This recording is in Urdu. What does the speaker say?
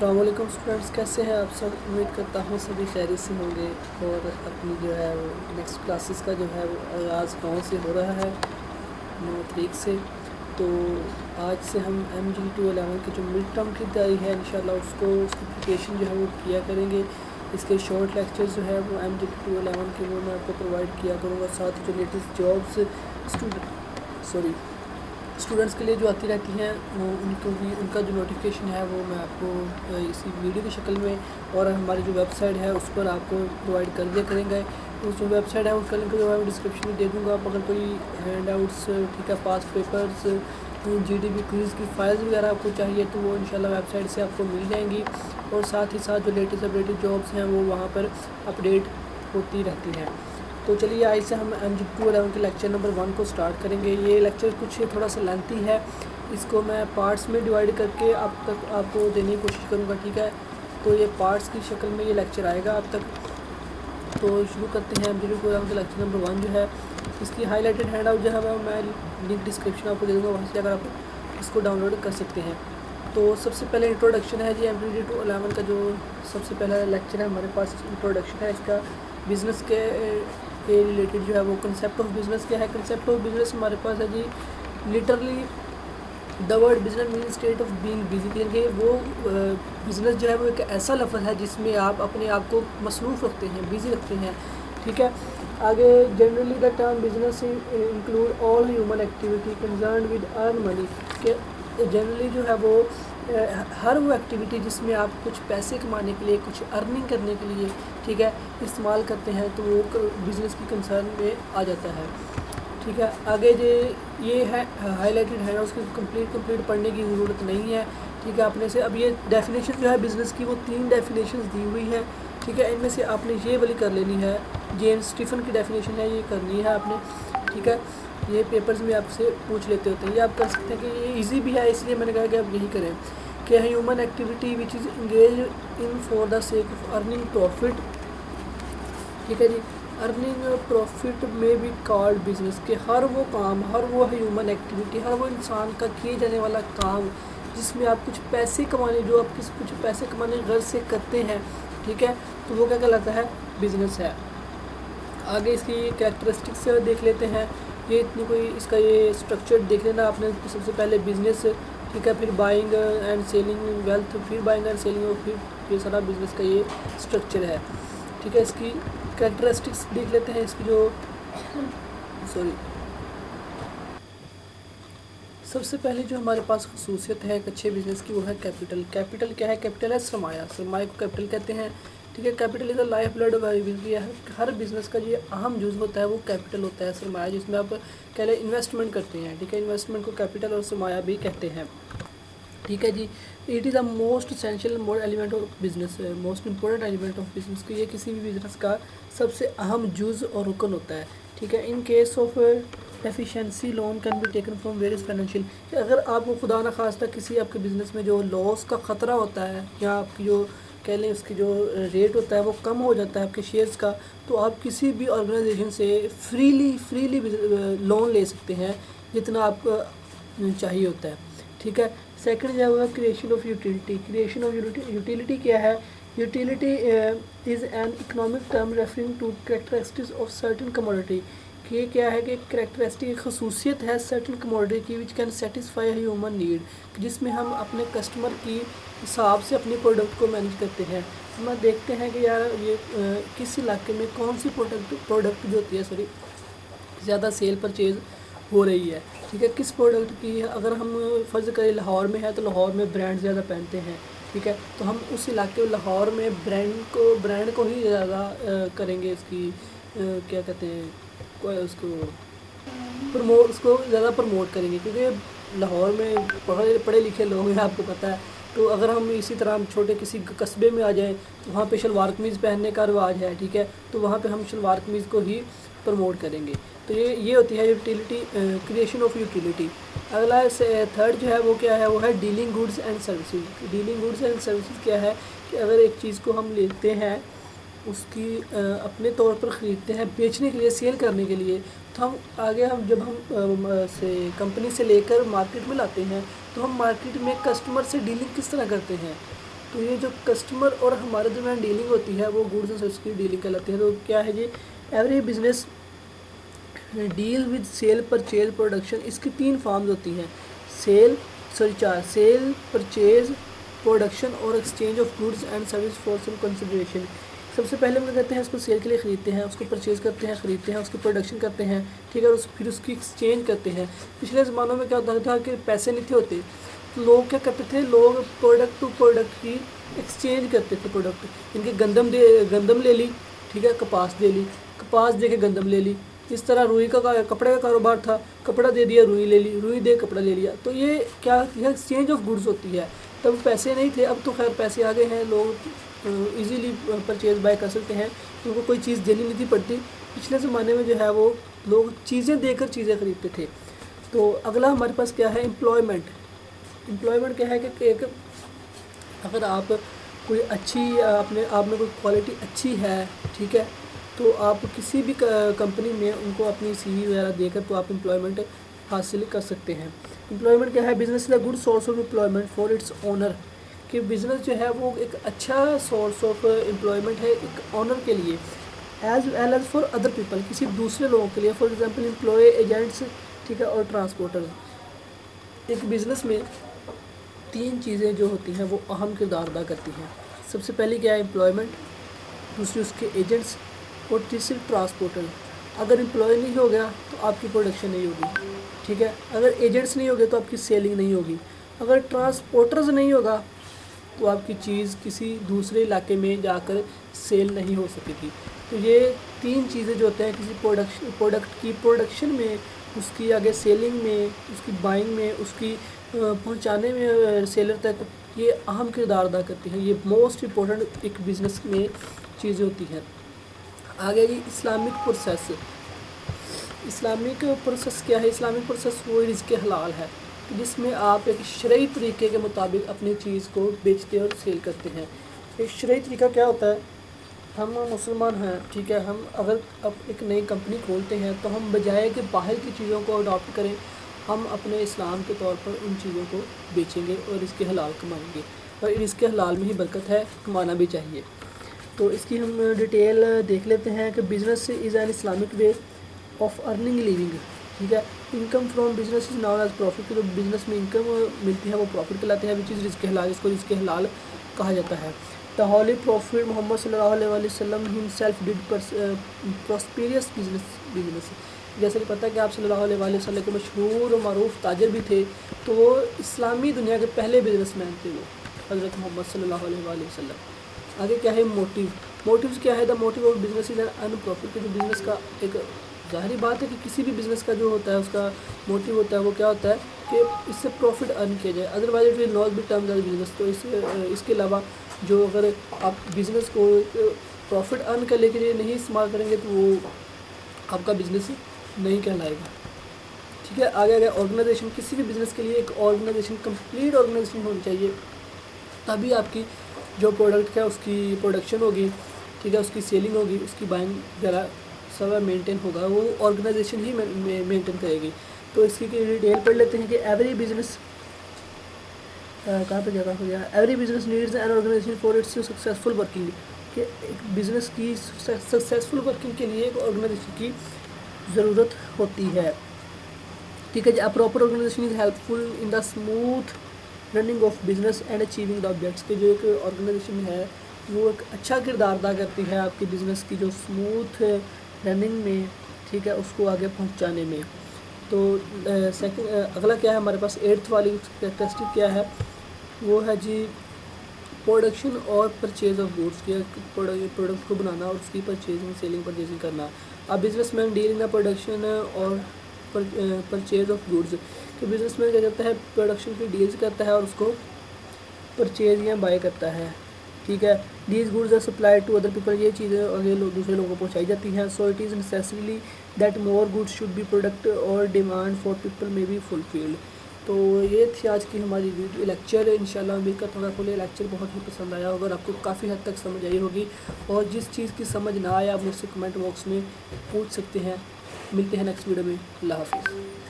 السلام علیکم اسٹوڈنٹس، کیسے ہیں آپ سب؟ امید کرتا ہوں سبھی خیریت سے ہوں گے اور اپنی جو ہے وہ نیکسٹ کلاسز کا جو ہے وہ آغاز 9 سے ہو رہا ہے، 9 تاریخ سے۔ تو آج سے ہم MGE-11 کی جو مڈ ٹرم کی تیاری ہے انشاءاللہ اس کی پریپریشن جو ہے وہ کیا کریں گے۔ اس کے شارٹ لیکچرز جو ہے وہ MGE-11 کے وہ میں آپ کو پرووائڈ کیا کروں گا، ساتھ ہی جو لیٹسٹ جابس اسٹوڈنٹس کے لیے جو آتی رہتی ہیں ان کو بھی ان کا جو نوٹیفیکیشن ہے وہ میں آپ کو اسی ویڈیو کی شکل میں اور ہماری جو ویب سائٹ ہے اس پر آپ کو پرووائڈ کر دیا کریں گے۔ اس جو ویب سائٹ ہے اس کا لنک جو ہے وہ ڈسکرپشن میں دے دوں گا۔ اگر کوئی ہینڈ آؤٹس، ٹھیک ہے، پاسٹ پیپرز، GDP کوئز کی فائلز وغیرہ آپ کو چاہیے تو وہ انشاءاللہ ویب سائٹ سے آپ کو مل جائیں گی، اور ساتھ ہی ساتھ جو لیٹسٹ اپڈیٹڈ جابس ہیں وہ وہاں پر اپڈیٹ ہوتی رہتی ہیں۔ تو چلیے آج سے ہم MGE-11 کے لیکچر نمبر 1 کو سٹارٹ کریں گے۔ یہ لیکچر کچھ تھوڑا سا لینتھی ہے، اس کو میں پارٹس میں ڈیوائڈ کر کے اب تک آپ کو دینے کی کوشش کروں گا، ٹھیک ہے۔ تو یہ پارٹس کی شکل میں یہ لیکچر آئے گا اب تک۔ تو شروع کرتے ہیں MGE-11 کے لیکچر نمبر 1 جو ہے، اس کی ہائی لائٹڈ ہینڈ آؤٹ جو ہے میں لنک ڈسکرپشن آپ کو دے دوں گا، وہاں سے اگر آپ اس کو ڈاؤن لوڈ کر سکتے ہیں۔ تو سب سے پہلے انٹروڈکشن ہے جی MGE-11 کا جو سب سے پہلا لیکچر ہے ہمارے پاس انٹروڈکشن ہے اس کا۔ بزنس کے ریلیٹڈ جو ہے وہ کنسیپٹ آف بزنس کیا ہے۔ کنسیپٹ آف بزنس ہمارے پاس ہے جی literally the word business means state of being busy, کہ وہ بزنس جو ہے وہ ایک ایسا لفظ ہے جس میں آپ اپنے آپ کو مصروف رکھتے ہیں، بزی رکھتے ہیں، ٹھیک ہے۔ آگے generally the term business include all human activity concerned with earn money, کہ جنرلی جو ہے وہ ہر وہ ایکٹیویٹی جس میں آپ کچھ پیسے کمانے کے لیے، کچھ ارننگ کرنے کے لیے، ٹھیک ہے، استعمال کرتے ہیں تو وہ بزنس کی کنسرن میں آ جاتا ہے، ٹھیک ہے۔ آگے یہ ہے ہائی لائٹڈ ہے، اس کی کمپلیٹ پڑھنے کی ضرورت نہیں ہے، ٹھیک ہے۔ اپنے سے اب یہ ڈیفینیشن جو ہے بزنس کی وہ 3 ڈیفینیشنز دی ہوئی ہیں، ٹھیک ہے۔ ان میں سے آپ نے یہ والی کر لینی ہے، جیمس اسٹیفن کی ڈیفینیشن ہے، یہ کرنی ہے آپ نے، ٹھیک ہے۔ یہ پیپرز میں آپ سے پوچھ لیتے ہوتے ہیں، یہ آپ کر سکتے ہیں کہ یہ ایزی بھی ہے، اس لیے میں نے کہا کہ آپ یہی کریں کہ human activity which is engage in for the sake of earning profit, ٹھیک ہے جی۔ ارننگ پروفٹ میں بھی کالڈ بزنس، کہ ہر وہ کام، ہر وہ ہیومن ایکٹیویٹی، ہر وہ انسان کا کیے جانے والا کام جس میں آپ کچھ پیسے کمانے، جو آپ کچھ پیسے کمانے غرض سے کرتے ہیں، ٹھیک ہے، تو وہ کیا کہلاتا ہے؟ بزنس ہے۔ آگے اس کی کریکٹرسٹکس دیکھ لیتے ہیں۔ یہ اتنی کوئی اس کا یہ اسٹرکچر دیکھ لینا آپ نے، سب سے پہلے بزنس، ٹھیک ہے، پھر بائنگ اینڈ سیلنگ ویلتھ، پھر بائنگ اینڈ سیلنگ، اور پھر یہ سارا بزنس کا یہ اسٹرکچر ہے، ٹھیک ہے۔ اس کی کریکٹرسٹکس دیکھ لیتے ہیں۔ اس کی جو سب سے پہلے جو ہمارے پاس خصوصیت ہے ایک اچھے بزنس کی، وہ ہے کیپٹل۔ کیپٹل کیا ہے؟ کیپٹل ہے سرمایہ، سرمایہ کو کیپٹل کہتے ہیں، ٹھیک ہے۔ Capital is a life blood of every business, ہر بزنس کا جو اہم جز ہوتا ہے وہ کیپٹل ہوتا ہے، سرمایہ، جس میں آپ کہہ لیں انویسٹمنٹ کرتے ہیں، ٹھیک ہے۔ انویسٹمنٹ کو کیپٹل اور سرمایہ بھی کہتے ہیں، ٹھیک ہے جی۔ It is a most essential element of business, most important element of business, کہ یہ کسی بھی بزنس کا سب سے اہم جز اور رکن ہوتا ہے، ٹھیک ہے۔ In case of deficiency loan can be taken from various financial, کہ اگر آپ کو خدا نخواستہ کسی آپ کے بزنس میں جو لاس کا خطرہ ہوتا ہے، یا آپ کی جو کہہ لیں اس کی جو ریٹ ہوتا ہے وہ کم ہو جاتا ہے آپ کے شیئرز کا، تو آپ کسی بھی آرگنائزیشن سے فریلی لون لے سکتے ہیں جتنا آپ کو چاہیے ہوتا ہے، ٹھیک ہے۔ سیکنڈ جو ہے creation of utility. Creation of utility کیا ہے؟ Utility is an economic term referring to characteristics of certain commodity, کہ یہ کیا ہے کہ کریکٹرسٹک ایک خصوصیت ہے سرٹن کموڈٹی کی which can satisfy human need, جس میں ہم اپنے کسٹمر کی حساب سے اپنی پروڈکٹ کو مینیج کرتے ہیں۔ ہم دیکھتے ہیں کہ یار یہ کس علاقے میں کون سی پروڈکٹ جو ہوتی ہے زیادہ سیل پرچیز ہو رہی ہے، ٹھیک ہے، کس پروڈکٹ کی۔ اگر ہم فرض کریں لاہور میں ہے تو لاہور میں برانڈ زیادہ پہنتے ہیں، ٹھیک ہے، تو ہم اس علاقے لاہور میں برانڈ کو ہی زیادہ کریں گے، اس کی کیا کہتے ہیں، اس کو زیادہ پروموٹ کریں گے، کیونکہ لاہور میں پڑھے لکھے لوگ ہیں، آپ کو پتہ ہے۔ تو اگر ہم اسی طرح ہم چھوٹے کسی قصبے میں آ جائیں تو وہاں پہ شلوار قمیض پہننے کا رواج ہے، ٹھیک ہے، تو وہاں پہ ہم شلوار قمیض کو ہی پروموٹ کریں گے۔ تو یہ ہوتی ہے یوٹیلیٹی، کریشن آف یوٹیلیٹی۔ اگلا تھرڈ جو ہے وہ کیا ہے؟ وہ ہے dealing goods and services. Dealing goods and services کیا ہے؟ کہ اگر ایک چیز کو ہم لیتے ہیں، اس کی اپنے طور پر خریدتے ہیں بیچنے کے لیے، سیل کرنے کے لیے، تو جب ہم کمپنی سے لے کر مارکیٹ میں لاتے ہیں تو ہم مارکیٹ میں کسٹمر سے ڈیلنگ کس طرح کرتے ہیں؟ تو یہ جو کسٹمر اور ہمارے درمیان ڈیلنگ ہوتی ہے وہ گوڈز اینڈ سروس کی ڈیلنگ کہلاتی ہے. تو کیا ہے جی every business deal with sale purchase production. اس کی 3 فارمز ہوتی ہیں, سیل پرچیز پروڈکشن اور exchange of goods and service for some consideration. سب سے پہلے ہم کیا کرتے ہیں, اس کو سیل کے لیے خریدتے ہیں, اس کو پرچیز کرتے ہیں, خریدتے ہیں, اس کی پروڈکشن کرتے ہیں, ٹھیک ہے, پھر اس کی ایکسچینج کرتے ہیں. پچھلے زمانوں میں کیا ہوتا تھا کہ پیسے نہیں تھے ہوتے, تو لوگ کیا کرتے تھے, لوگ پروڈکٹ ٹو پروڈکٹ کی ایکسچینج کرتے تھے. پروڈکٹ ان کے گندم لے لی, ٹھیک ہے, کپاس دے لی, کپاس دے کے گندم لے لی. اس طرح روئی کا کپڑے کا کاروبار تھا, کپڑا دے دیا, روئی لے لی, روئی دے کپڑا لے لیا. تو یہ کیا ایکسچینج آف گڈز ہوتی ہے. تب پیسے نہیں تھے, اب تو خیر پیسے آ گئے ہیں, لوگ ایزیلی پرچیز بائی کر سکتے ہیں, ان کو کوئی چیز دینی نہیں تھی پڑتی. پچھلے زمانے میں جو ہے وہ لوگ چیزیں دے کر چیزیں خریدتے تھے. تو اگلا ہمارے پاس کیا ہے, امپلائمنٹ. امپلائمنٹ کیا ہے کہ ایک اگر آپ کوئی اچھی آپ میں کوئی کوالٹی اچھی ہے, ٹھیک ہے, تو آپ کسی بھی کمپنی میں ان کو اپنی سی وی وغیرہ دے کر تو آپ امپلائمنٹ حاصل کر سکتے ہیں. امپلائمنٹ کیا ہے, business is a good source of employment for its owner. کہ بزنس جو ہے وہ ایک اچھا سورس آف امپلائمنٹ ہے ایک اونر کے لیے, as well as for other people, کسی دوسرے لوگوں کے لیے. فار ایگزامپل امپلائی, ایجنٹس, ٹھیک ہے, اور ٹرانسپورٹر. ایک بزنس میں 3 چیزیں جو ہوتی ہیں وہ اہم کردار ادا کرتی ہیں. سب سے پہلی کیا ہے, امپلائمنٹ, دوسری اس کے ایجنٹس, اور تیسری ٹرانسپورٹر. اگر امپلائی نہیں ہو گیا تو آپ کی پروڈکشن نہیں ہوگی, ٹھیک ہے, اگر ایجنٹس نہیں ہوگے تو آپ کی سیلنگ نہیں ہوگی, اگر ٹرانسپورٹرز نہیں ہوگا تو آپ کی چیز کسی دوسرے علاقے میں جا کر سیل نہیں ہو سکے گی. تو یہ 3 چیزیں جو ہوتے ہیں کسی پروڈکٹ کی پروڈکشن میں, اس کی آگے سیلنگ میں, اس کی بائنگ میں, اس کی پہنچانے میں سیلر تک, یہ اہم کردار ادا کرتی ہیں. یہ موسٹ امپورٹنٹ ایک بزنس میں چیزیں ہوتی ہیں. آگے جی اسلامک پروسیس. اسلامک پروسیس کیا ہے, اسلامک پروسیس وہ رزق حلال ہے جس میں آپ ایک شرعی طریقے کے مطابق اپنی چیز کو بیچتے اور سیل کرتے ہیں. ایک شرعی طریقہ کیا ہوتا ہے, ہم مسلمان ہیں, ٹھیک ہے, ہم اگر اب ایک نئی کمپنی کھولتے ہیں تو ہم بجائے کہ باہر کی چیزوں کو اڈاپٹ کریں, ہم اپنے اسلام کے طور پر ان چیزوں کو بیچیں گے اور رزق حلال کمائیں گے. اور رزق حلال میں ہی برکت ہے, کمانا بھی چاہیے. تو اس کی ہم ڈیٹیل دیکھ لیتے ہیں کہ business is an Islamic way of earning living, ٹھیک ہے. Income from business is known as profit. جو بزنس میں انکم ملتی ہے وہ پروفٹ کہلاتے ہیں, وچ از رزق حلال, جس کو رزق حلال کہا جاتا ہے. دا ہولی پروفٹ محمد صلی اللہ علیہ وسلم ہمسیلف ڈڈ پراسپیریس بزنس. جیسا کہ پتہ ہے کہ آپ صلی اللہ علیہ وسلم کے مشہور و معروف تاجر بھی تھے, تو وہ اسلامی دنیا کے پہلے بزنس مین تھے وہ حضرت محمد صلی اللہ علیہ وسلم. آگے کیا ہے, موٹیوز کیا ہے, the motive of business is an earn profit. جو بزنس کا ایک ظاہری بات ہے کہ کسی بھی بزنس کا جو ہوتا ہے اس کا موٹیو ہوتا ہے وہ کیا ہوتا ہے کہ اس سے پروفٹ ارن کیا جائے. Otherwise it will not be terms as business. تو اس کے علاوہ جو اگر آپ بزنس کو پروفٹ ارن کرنے کے لیے نہیں استعمال کریں گے تو وہ آپ کا بزنس نہیں کہلائے گا, ٹھیک ہے. آگے آرگنائزیشن. کسی بھی بزنس کے لیے ایک آرگنائزیشن, کمپلیٹ آرگنائزیشن ہونی چاہیے, تبھی آپ کی جو پروڈکٹ ہے اس کی پروڈکشن ہوگی, ٹھیک ہے, اس کی سیلنگ ہوگی, اس کی بائنگ وغیرہ سب مینٹین ہوگا, وہ آرگنائزیشن ہی مینٹین کرے گی. تو اس کی ڈیٹیل پڑھ لیتے ہیں کہ ایوری بزنس کہاں پہ جگہ ہو گیا, every business needs an organisation for its successful working. کہ ایک بزنس کی سکسیزفل ورکنگ کے لیے ایک آرگنائزیشن کی ضرورت ہوتی ہے, ٹھیک ہے جی. Proper organisation is helpful in the smooth running of business and achieving the objects. کے جو ایک آرگنائزیشن ہے وہ ایک اچھا کردار ادا کرتی ہے آپ کی بزنس کی جو اسموتھ رننگ میں, ٹھیک ہے, اس کو آگے پہنچانے میں. تو اگلا کیا ہے ہمارے پاس, 8th والی کریکٹرسٹک کیا ہے, وہ ہے جی پروڈکشن اور پرچیز آف گوڈس. کے پروڈکٹ کو بنانا اور اس کی پرچیزنگ, سیلنگ, پرچیزنگ کرنا. اب businessman deal in the production اور پرچیز آف گوڈز. کہ بزنس مین کیا کرتا ہے, پروڈکشن کی ڈیلز کرتا ہے اور اس کو پرچیز یا بائی کرتا ہے, ٹھیک ہے. These goods are supplied to other people. یہ چیزیں آگے دوسرے لوگوں کو پہنچائی جاتی ہیں. So it is necessarily that more goods should be product اور ڈیمانڈ فار پیپل میں بی فلفلڈ. تو یہ تھی آج کی ہماری لیکچر. انشاءاللہ امید کرتا ہوں آپ کو یہ لیکچر بہت ہی پسند آیا ہوگا اور آپ کو کافی حد تک سمجھ آئی ہوگی. اور جس چیز کی سمجھ نہ آئے آپ مجھ سے کمنٹ باکس میں پوچھ سکتے ہیں. ملتے ہیں نیکسٹ ویڈیو میں. اللہ حافظ.